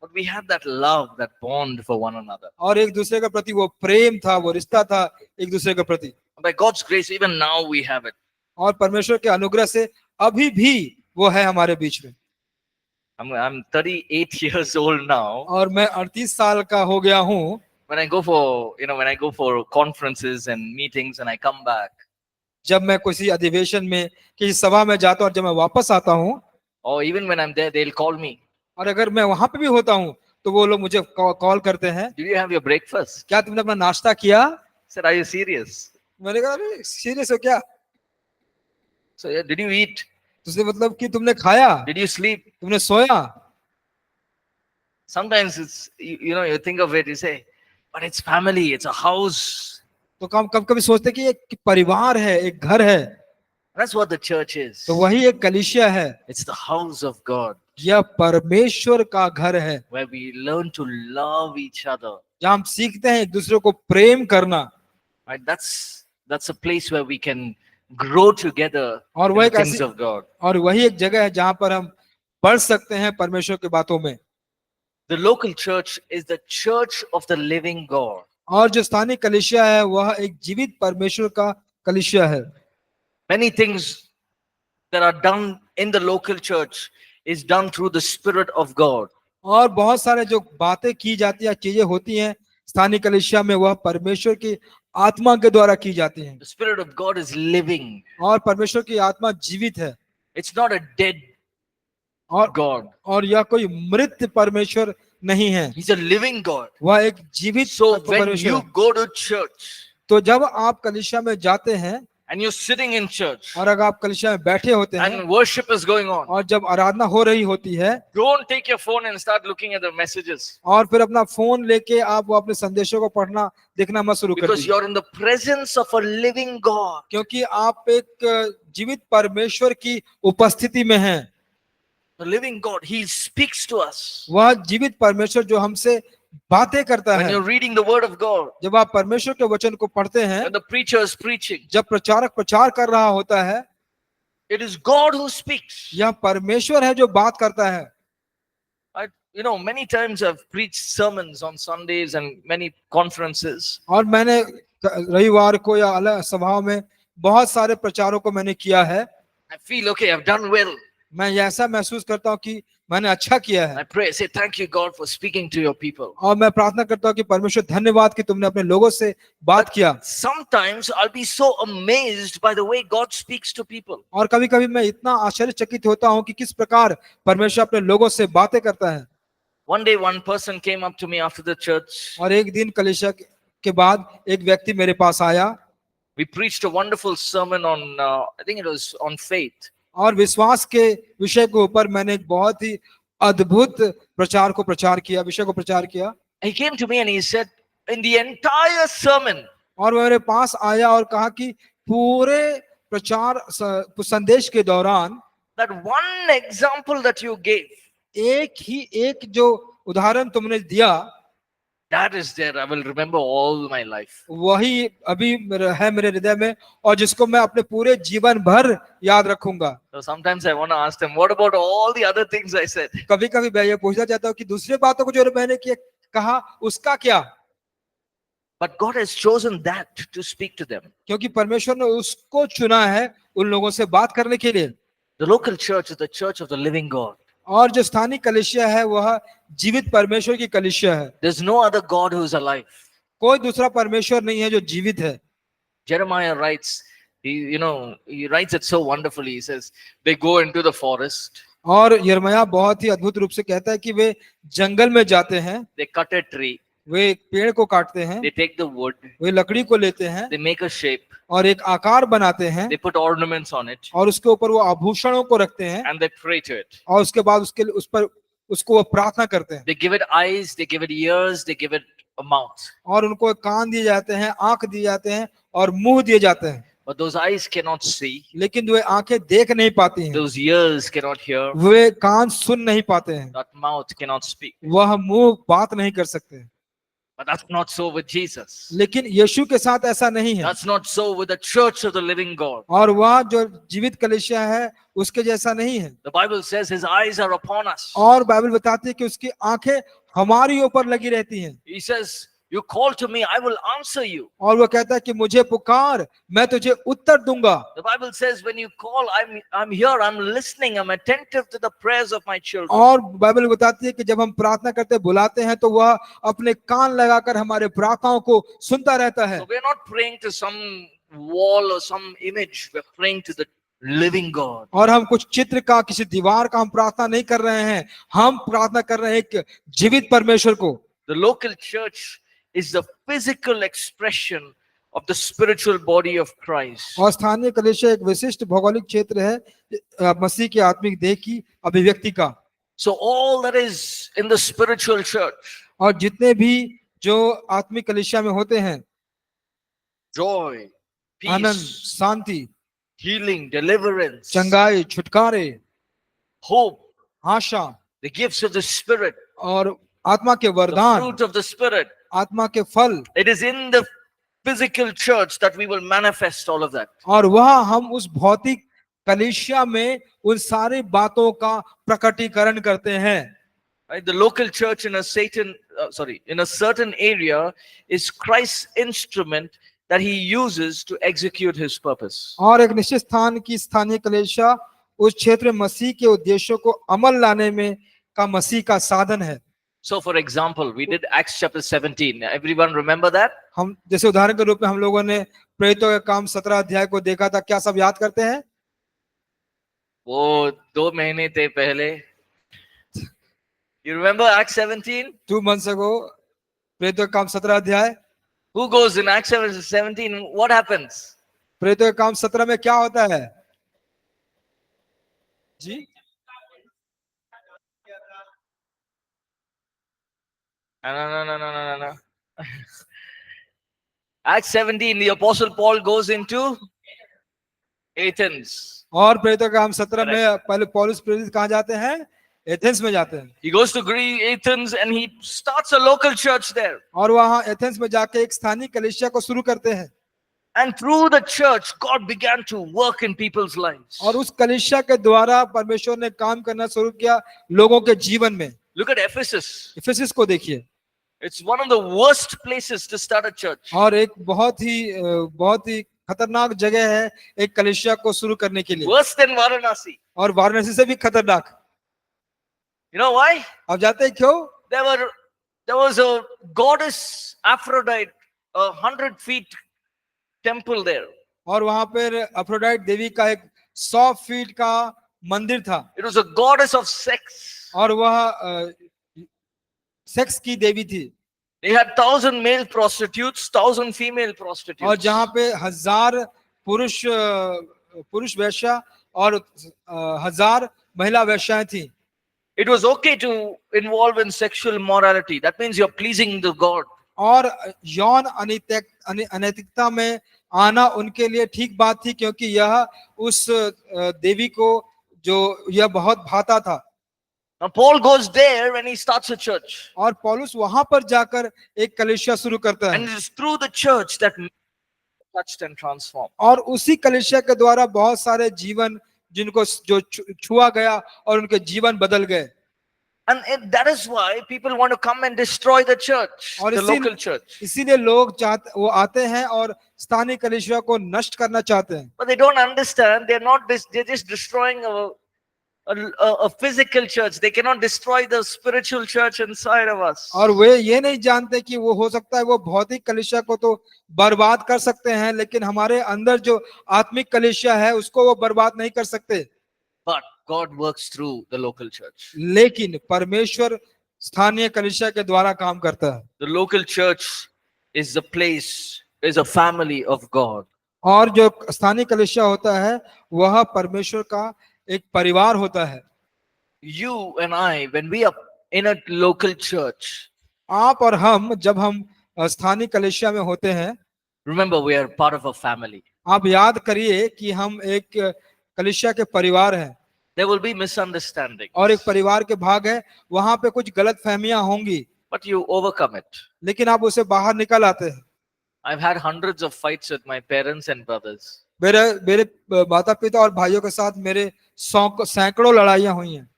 but we had that love, that bond for one another. और एक दूसरे के प्रति वो प्रेम था, वो रिश्ता था एक दूसरे के प्रति। By God's grace, even now we have it. और परमेश्वर के अनुग्रह से अभी भी वो है हमारे बीच में। I'm 38 years old now. और मैं 38 साल का हो गया हूँ। When I go for conferences and meetings and I come back, जब मैं किसी अधिवेशन में, किसी सभा में जाता हूँ और जब मैं वापस आता हूँ, or even when I'm there, they'll call me. और अगर मैं वहां पे भी होता हूँ तो वो लोग मुझे कॉल करते हैं, Did you have your breakfast? क्या तुमने अपना नाश्ता किया? I said, are you serious? मैंने कहा अरे सीरियस हो क्या? So yeah, did you eat? तुझे मतलब कि तुमने खाया? Did you sleep? तुमने सोया? Sometimes it's you think of it, you say, but it's family, it's a house. तो कभी सोचते कि एक परिवार है, एक घर है। That's what the church is. तो वही एक कलीसिया है। It's the house of God. यह परमेश्वर का घर है, where we learn to love each other. जहाँ हम सीखते हैं एक दूसरे को प्रेम करना। Right? That's a place where we can grow together और in वह the एक things of God. और वही एक जगह है जहाँ पर हम बढ़ सकते हैं परमेश्वर की बातों में। The local church is the church of the living God. और जो स्थानीय कलीसिया है वह एक जीवित परमेश्वर का कलीसिया है। Many things that are done in the local church is done through the Spirit of God. और बहुत सारे जो बातें की जाती है, चीजें होती हैं स्थानीय कलीसिया में, वह परमेश्वर की आत्मा के द्वारा की जाती हैं। The Spirit of God is living. और परमेश्वर की आत्मा जीवित है। It's not a dead और God. और यह कोई मृत परमेश्वर नहीं है, He's a living God. वह एक जीवित So when परमेश्वर you है। go to church तो जब आप कलीसिया में जाते हैं and you're sitting in church और अगर आप कलीसिया में बैठे होते हैं and worship is going on, और जब आराधना हो रही होती है, don't take your phone and start looking at the messages, और फिर अपना फोन लेके आप वो अपने संदेशों को पढ़ना देखना मत शुरू कर because दीजिए, you're in the presence of a living God. क्योंकि आप एक जीवित परमेश्वर की उपस्थिति में हैं। The living God, He speaks to us. वह जीवित परमेश्वर जो हमसे बातें करता When है। you're reading the Word of God, जब आप परमेश्वर के वचन को पढ़ते हैं, when the preacher is preaching, जब प्रचारक प्रचार कर रहा होता है, it is God who speaks. यह परमेश्वर है जो बात करता है। Many times I've preached sermons on Sundays and many conferences. और मैंने रविवार को या अलग सभाओं में बहुत सारे प्रचारों को मैंने किया है। I feel, okay, I've done well. मैं ऐसा महसूस करता हूँ कि मैंने अच्छा किया है। I pray, say thank you God for speaking to your people. और मैं प्रार्थना करता हूँ कि परमेश्वर धन्यवाद कि तुमने अपने लोगों से बात किया। Sometimes I'll be so amazed by the way God speaks to people. और कभी कभी मैं इतना आश्चर्यचकित होता हूँ कि किस प्रकार परमेश्वर अपने लोगों से बातें करता है। One day one person came up to me after the church. और एक दिन कलीसिया के बाद एक व्यक्ति मेरे पास आया We preached a wonderful sermon on, I think it was on faith. और विश्वास के विषय के ऊपर मैंने एक बहुत ही अद्भुत विषय को प्रचार किया। He came to me and he said, in the entire sermon, और वह मेरे पास आया और कहा कि पूरे संदेश के दौरान that one example that you gave, एक जो उदाहरण तुमने दिया, that is there. I will remember all my life. वही अभी है मेरे हृदय में और जिसको मैं अपने पूरे जीवन भर याद रखूंगा। So sometimes I want to ask them, what about all the other things I said? कभी कभी मैं ये पूछना चाहता हूँ कि दूसरी बातों को जो मैंने कहा उसका क्या। But God has chosen that to speak to them. क्योंकि परमेश्वर ने उसको चुना है उन लोगों से बात करने के लिए। The local church is the church of the living God. और जो स्थानीय कलीसिया है वह जीवित परमेश्वर की कलीसिया है। There's no other God who is alive. कोई दूसरा परमेश्वर नहीं है जो जीवित है। Jeremiah writes, he writes it so wonderfully. He says, they go into the forest, और यिर्मयाह बहुत ही अद्भुत रूप से कहता है कि वे जंगल में जाते हैं, they cut a tree, वे एक पेड़ को काटते हैं, they take the wood, वे लकड़ी को लेते हैं they make a shape, और एक आकार बनाते हैं they put ornaments on it, और उसके ऊपर वो आभूषणों को रखते हैं and they pray to it. और उसके बाद उसको वो प्रार्थना करते हैं। They give it eyes, they give it ears, they give it a mouth. और उनको कान दिए जाते हैं, आंख दिए जाते हैं और मुंह दिए जाते हैं। But those eyes cannot see, लेकिन वे आंखें देख नहीं पाती हैं, those ears cannot hear, वे कान सुन नहीं पाते हैं, that mouth cannot speak. वह मुंह बात नहीं कर सकते। But that's not so with Jesus. लेकिन यीशु के साथ ऐसा नहीं है That's not so with the church of the living God. और वह जो जीवित कलीसिया है उसके जैसा नहीं है। The Bible says his eyes are upon us. और बाइबल बताती है कि उसकी आंखें हमारी ऊपर लगी रहती हैं। He says, you call to me, I will answer you. और वो कहता है कि मुझे पुकार, मैं तुझे उत्तर दूंगा। The Bible says when you call, I'm here, I'm listening, I'm attentive to the prayers of my children. और बाइबल बताती है कि जब हम प्रार्थना करते बुलाते हैं तो वह अपने कान लगाकर हमारे प्रार्थनाओं को सुनता रहता है। So we're not praying to some wall or some image, we're praying to the living God. और हम कुछ चित्र का, किसी दीवार का हम प्रार्थना नहीं कर रहे हैं, हम प्रार्थना कर रहे हैं एक जीवित परमेश्वर को। The local church is the physical expression of the spiritual body of Christ. और स्थानीय कलीसिया एक विशिष्ट भौगोलिक क्षेत्र है मसीह की आत्मिक देह की अभिव्यक्ति का। So all that is in the spiritual church, और जितने भी जो आत्मिक कलीसिया में होते हैं, joy, आनंद, peace, शांति, healing, deliverance, चंगाई, छुटकारे, hope, Asha the gifts of the Spirit, और आत्मा के the वरदान, fruit of the Spirit. आत्मा के फल, It is in the physical church that we will manifest all of that. और वह हम उस भौतिक कलीसिया में उन सारी बातों का प्रकटीकरण करते हैं। Right? The local church in a certain area is Christ's instrument that he uses to execute his purpose. और एक निश्चित स्थान की स्थानीय कलीसिया उस क्षेत्र में मसीह के उद्देश्यों को अमल लाने में का मसीह का साधन है। So for example, we did Acts chapter 17. Everyone remember that? हम जैसे उदाहरण के रूप में हम लोगों ने प्रेरितों के काम 17 अध्याय को देखा था, क्या सब याद करते हैं? वो 2 महीने थे पहले. You remember Acts 17? 2 months ago, प्रेरितों के काम 17 अध्याय। Who goes in Acts 17? What happens? प्रेरितों के काम 17 में क्या होता है जी? No. Acts 17, the apostle Paul goes into Athens. और प्रेरितों के काम 17 में पहले पौलुस प्रेरित कहाँ जाते हैं? एथेंस में जाते हैं। He goes to Athens and he starts a local church there. और वहाँ एथेंस में जाके एक स्थानीय कलीसिया को शुरू करते हैं। And through the church, God began to work in people's lives. और उस कलीसिया के द्वारा परमेश्वर ने काम करना शुरू किया लोगों के जीवन में। Look at Ephesus. इफिसस को देखिए। It's one of the worst places to start a church. और एक बहुत ही खतरनाक जगह है एक कलीसिया को शुरू करने के लिए। Worse than Varanasi. और वाराणसी से भी खतरनाक। You know why? अब जाते हैं क्यों? There was a goddess Aphrodite, 100 feet temple there. और वहां पर अफ्रोडाइट देवी का एक 100 फीट का मंदिर था It was a goddess of sex. और वह सेक्स की देवी थी They had 1,000 male prostitutes, 1,000 female और prostitutes. जहाँ पे 1000 पुरुष वेश्या और 1000 महिला वेश्याएं थी। It was okay to involve in sexual morality. That means you're pleasing the God. और यौन अनैतिकता में आना उनके लिए ठीक बात थी क्योंकि यह उस देवी को जो यह बहुत भाता था। Now Paul goes there when he starts a church. और पौलुस वहां पर जाकर एक कलीसिया शुरू करता And है it is through the church that men are touched and transformed. और उसी कलीसिया के द्वारा बहुत सारे जीवन जिनको जो छुआ गया और उनके जीवन बदल गए। And that is why people want to come and destroy the church, और the local church. इसीलिए लोग वो आते हैं और स्थानीय कलीसिया को नष्ट करना चाहते हैं। But they don't understand. They're just destroying a physical church. They cannot destroy the spiritual church inside of us. और वे ये नहीं जानते कि वो हो सकता है वो भौतिक कलीसिया को तो बर्बाद कर सकते हैं लेकिन हमारे अंदर जो आत्मिक कलीसिया है उसको वो बर्बाद नहीं कर सकते। But God works through the local church. लेकिन परमेश्वर स्थानीय कलीसिया के द्वारा काम करता है। The local church is the place, is a family of God. और जो स्थानीय कलीसिया होता है वह परमेश्वर का एक परिवार होता है। You and I, when we are in a local church, आप और हम जब हम स्थानीय कलीसिया में होते हैं, remember we are part of a family. आप याद करिए कि हम एक कलीसिया के परिवार हैं। There will be misunderstanding, और एक परिवार के भाग है, वहां पे कुछ गलत फहमियां होंगी but you overcome it. लेकिन आप उसे बाहर निकल आते हैं। I've had hundreds of fights with my parents and brothers. मेरे माता पिता और भाइयों के साथ मेरे सैकड़ों लड़ाइयां हुई हैं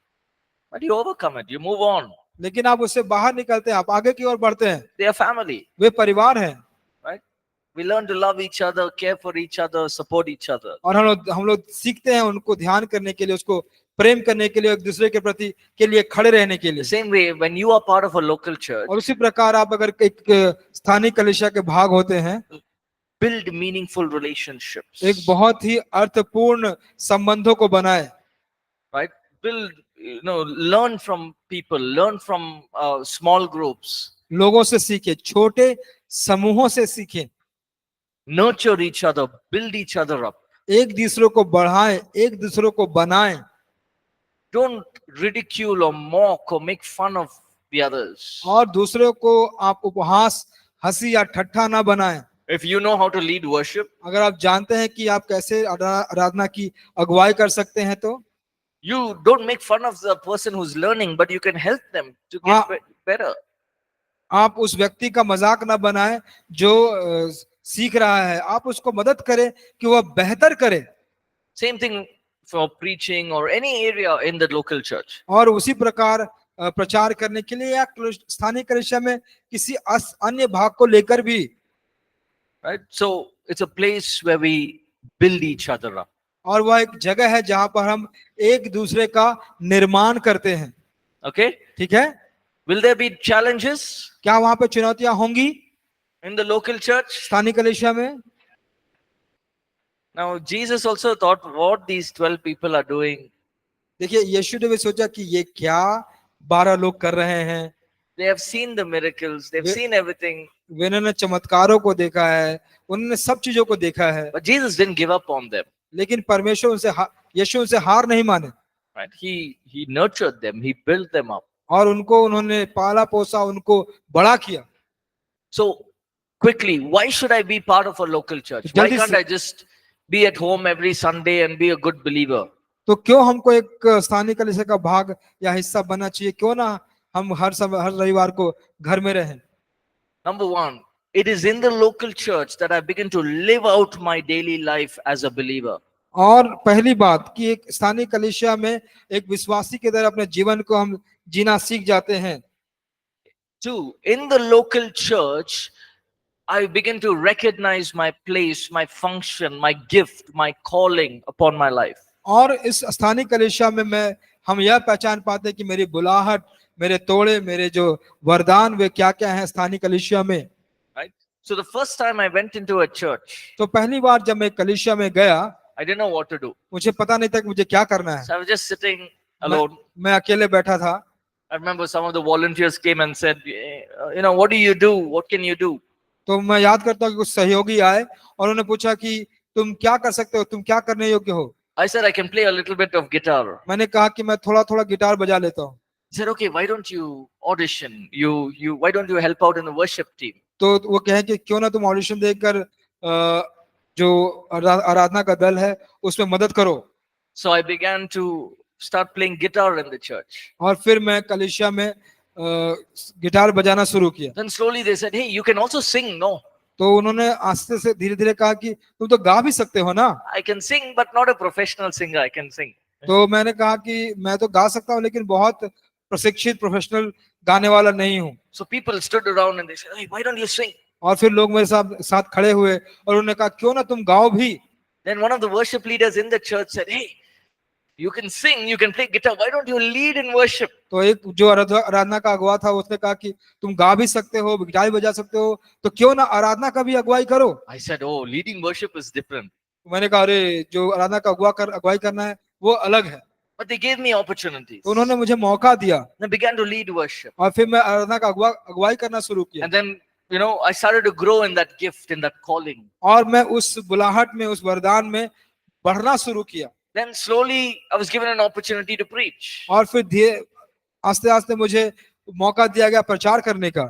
But you overcome it. You move on. लेकिन आप उससे बाहर निकलते हैं, आप आगे की ओर बढ़ते हैं। They are family, वे परिवार हैं right? We learn to love each other, care for each other, support each other. और हम लोग सीखते हैं उनको ध्यान करने के लिए, उसको प्रेम करने के लिए, एक दूसरे के प्रति के लिए खड़े रहने के The लिए। same way, when you are part of a local church, और उसी प्रकार आप अगर एक स्थानीय कलीसिया के भाग होते हैं, build meaningful relationships, एक बहुत ही अर्थपूर्ण संबंधों को बनाए, right? Build, learn from people, learn from small groups, लोगों से सीखे, छोटे समूहों से सीखें, nurture each other, build each other up. एक दूसरों को बढ़ाएं, एक दूसरों को बनाएं। Don't ridicule or mock or make fun of the others. और दूसरों को आप उपहास, हंसी या ठट्ठा ना बनाएं। If you know how to lead worship, अगर आप जानते हैं कि आप कैसे आराधना की अगुवाई कर सकते हैं तो you don't make fun of the person who's learning, but you can help them to get better. आप उस व्यक्ति का मजाक ना बनाएं जो सीख रहा है, आप उसको मदद करें कि वह बेहतर करे। Same thing for preaching or any area in the local church. और उसी प्रकार प्रचार करने के लिए या स्थानीय कलीसिया में किसी अन्य भाग को लेकर भी, Right? So it's a place where we build each other up. और वह एक जगह है जहां पर हम एक दूसरे का निर्माण करते हैं। Okay? ठीक है? Will there be challenges क्या वहां पे चुनौतियां होंगी in the local church? स्थानीय कलीसिया में? Now, Jesus also thought what these 12 people are doing. देखिए, यीशु ने भी सोचा कि ये क्या 12 लोग कर रहे हैं। They have seen the miracles, they've seen everything. वे उन्होंने चमत्कारों को देखा है, उन्होंने सब चीजों को देखा है, But Jesus didn't give up on them. लेकिन परमेश्वर यीशु उनसे हार नहीं माने Right? He nurtured them, he built them up. और उन्होंने पाला पोसा, उनको बड़ा किया। So quickly, why should I be part of a local church? Why जल्दी can't से- I just be at home every Sunday and be a good believer? तो क्यों हमको एक स्थानीय कलीसिया का भाग या हिस्सा बनना चाहिए? क्यों ना हम हर रविवार को घर में रहें? Number one, it is in the local church that I begin to live out my daily life as a believer. और पहली बात कि एक स्थानीय कलीसिया में एक विश्वासी के तरह अपने जीवन को हम जीना सीख जाते हैं। Two, in the local church, I begin to recognize my place, my function, my gift, my calling upon my life. और इस स्थानीय कलीसिया में मैं हम यह पहचान पाते हैं कि मेरी बुलाहट, मेरे तोड़े, मेरे जो वरदान वे क्या क्या हैं स्थानीय कलीसिया में। Right? So the first time I went into a church, तो पहली बार जब मैं कलीसिया में गया, I didn't know what to do. मुझे पता नहीं था कि मुझे क्या करना है। So I was just sitting alone. मैं अकेले बैठा था। I remember some of the volunteers came and said, what do you do? What can you do? तो मैं याद करता हूँ कि कुछ सहयोगी आए और उन्होंने पूछा कि तुम क्या कर सकते हो, तुम क्या करने योग्य हो। I said, I can play a little bit of guitar. मैंने कहा कि मैं थोड़ा थोड़ा गिटार बजा लेता हूँ। He said, okay, why don't you audition? Why don't you help out in the worship team? तो वो कहे कि क्यों ना तुम ऑडिशन देकर जो आराधना का दल है उसमें मदद करो। So I began to start playing guitar in the church. और फिर मैं कलीसिया में गिटार बजाना शुरू किया। Then slowly they said, hey, you can also sing, no? तो उन्होंने आस्ते से धीरे धीरे कहा कि तुम तो गा भी सकते हो ना। I can sing, but not a professional singer. I can sing. तो मैंने कहा कि मैं तो गा सकता हूँ लेकिन बहुत प्रशिक्षित प्रोफेशनल गाने वाला नहीं हूँ। So people stood around and they said, hey, why don't you सing? और फिर लोग मेरे साथ खड़े हुए और उन्होंने कहा क्यों ना तुम गाओ भी। Then one of the worship leaders in the church said, hey, you can sing, you can play guitar. Why don't you lead in worship? तो एक जो आराधना का अगुवा था उसने कहा कि तुम गा भी सकते हो, गिटार भी बजा सकते हो, तो क्यों ना आराधना का भी अगुवाई करो। I said, oh, leading worship is different. मैंने कहा अरे जो आराधना का अगुवाई करना है वो अलग है। But they gave me opportunities. तो उन्होंने मुझे मौका दिया I began to lead worship. और फिर मैं आराधना का अगुवाई करना शुरू किया। And then, I started to grow in that gift, in that calling. और मैं उस बुलाहट में, उस वरदान में बढ़ना शुरू किया। Then slowly I was given an opportunity to preach. और फिर धीरे आस्ते आस्ते मुझे मौका दिया गया प्रचार करने का।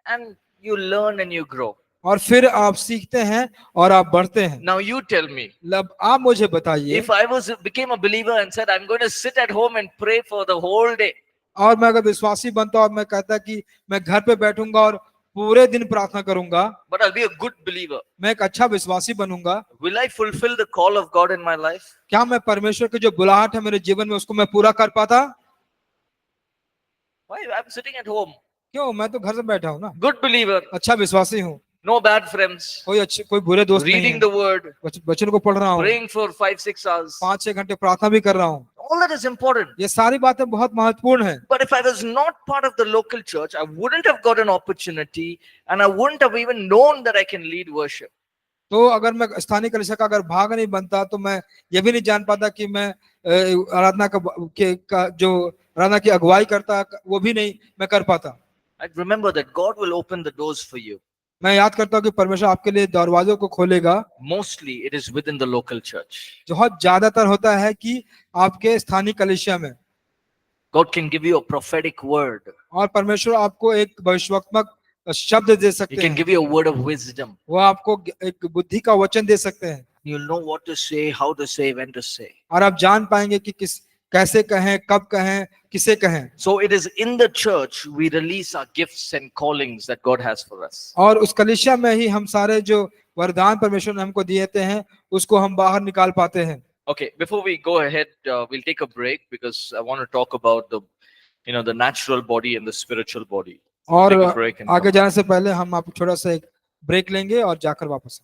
And you learn and you grow. और फिर आप सीखते हैं और आप बढ़ते हैं। Now you tell me, अब आप मुझे बताइए, if I became a believer and said, I'm going to sit at home and pray for the whole day, और मैं अगर विश्वासी बनता और मैं कहता कि मैं घर पे बैठूंगा और पूरे दिन प्रार्थना करूंगा, but I'll be a good believer, मैं एक अच्छा विश्वासी बनूंगा, will I fulfill the call of God in my life? क्या मैं परमेश्वर की जो बुलाहट है मेरे जीवन में उसको मैं पूरा कर पाता? Why? I'm sitting at home. क्यों? मैं तो घर से बैठा हूँ ना, Good believer, अच्छा विश्वासी हूँ, no bad friends, कोई बुरे दोस्त नहीं reading है, the word, वचन को पढ़ रहा हूँ, praying for 5-6 hours. 5-6 घंटे प्रार्थना भी कर रहा हूँ। All that is important. ये सारी बातें बहुत महत्वपूर्ण है। But if I was not part of the local church, I wouldn't have got an opportunity and I wouldn't have even known that I can lead worship. तो अगर मैं स्थानीय कलीसिया का अगर भाग नहीं बनता तो मैं ये भी नहीं जान पाता कि मैं आराधना आराधना की अगुवाई करता, वो भी नहीं मैं कर पाता। I remember that God will open the doors for you. मैं याद करता हूँ कि परमेश्वर आपके लिए दरवाजों को खोलेगा। Mostly it is within the local church. बहुत ज्यादातर होता है कि आपके स्थानीय कलीसिया में God can give you a prophetic word. और परमेश्वर आपको एक भविष्यवात्मक शब्द दे He सकते can हैं, give you a word of wisdom. वो आपको एक बुद्धि का वचन दे सकते हैं You'll know what to say, how to say, when to say. और आप जान पाएंगे कि कैसे कहें, कब कहें, किसे कहें। So it is in the church we release our gifts and callings that God has for us. और उस कलीसिया में ही हम सारे जो वरदान परमेश्वर ने हमको दिए हैं उसको हम बाहर निकाल पाते हैं। Okay, before we go ahead, we'll take a break because I want to talk about the natural body and the spiritual body. और Take a break and आगे come. जाने से पहले हम आप छोटा सा एक ब्रेक लेंगे और जाकर वापस